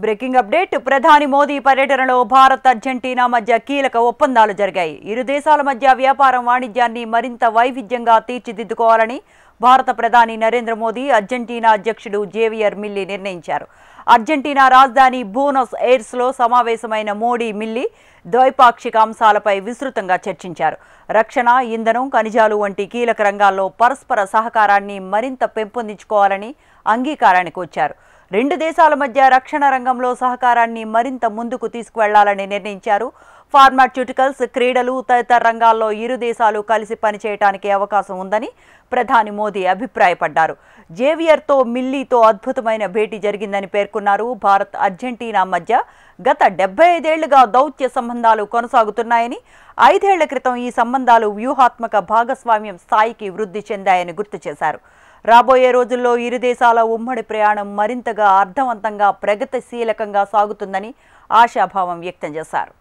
Breaking update ప్రధాని మోదీ పర్యటనలో Bharat Argentina మధ్య కీలక ఒప్పందాలు జరిగాయి. ఇరు దేశాల మధ్య వ్యాపారం వాణిజ్యాన్ని మరింత వైవిధ్యంగా తీర్చిదిద్దుకోవాలని భారత ప్రధాని నరేంద్ర మోదీ అర్జెంటీనా అధ్యక్షుడు జేవియర్ మిల్లీ నిర్ణయించారు. అర్జెంటీనా రాజధాని బూనస్ ఎయిర్స్లో సమావేశమైన మోడీ మిల్లీ ద్వైపాక్షిక అంశాలపై విస్తృతంగా చర్చించారు. రక్షణ, ఇంధనం, ఖనిజాలు వంటి కీలక రంగాల్లో పరస్పర సహకారాన్ని మరింత పెంపొందించుకోవాలని అంగీకారానికి వచ్చారు. రెండు దేశాల మధ్య రక్షణ రంగంలో సహకారాన్ని మరింత ముందుకు తీసుకువెళ్లాలని నిర్ణయించారు. ఫార్మాస్యూటికల్స్, క్రీడలు తదితర రంగాల్లో ఇరు దేశాలు కలిసి పనిచేయడానికి అవకాశం ఉందని ప్రధాని మోదీ అభిప్రాయపడ్డారు. జేవియర్తో మిల్లీతో అద్భుతమైన భేటీ జరిగిందని పేర్కొన్నారు. భారత్ అర్జెంటీనా మధ్య గత 75 ఏళ్లుగా దౌత్య సంబంధాలు కొనసాగుతున్నాయని, 5 ఏళ్ల క్రితం ఈ సంబంధాలు వ్యూహాత్మక భాగస్వామ్యం స్థాయికి వృద్ధి చెందాయని గుర్తు చేశారు. రాబోయే రోజుల్లో ఇరు దేశాల ఉమ్మడి ప్రయాణం మరింతగా అర్థవంతంగా, ప్రగతిశీలకంగా సాగుతుందని ఆశాభావం వ్యక్తం చేశారు.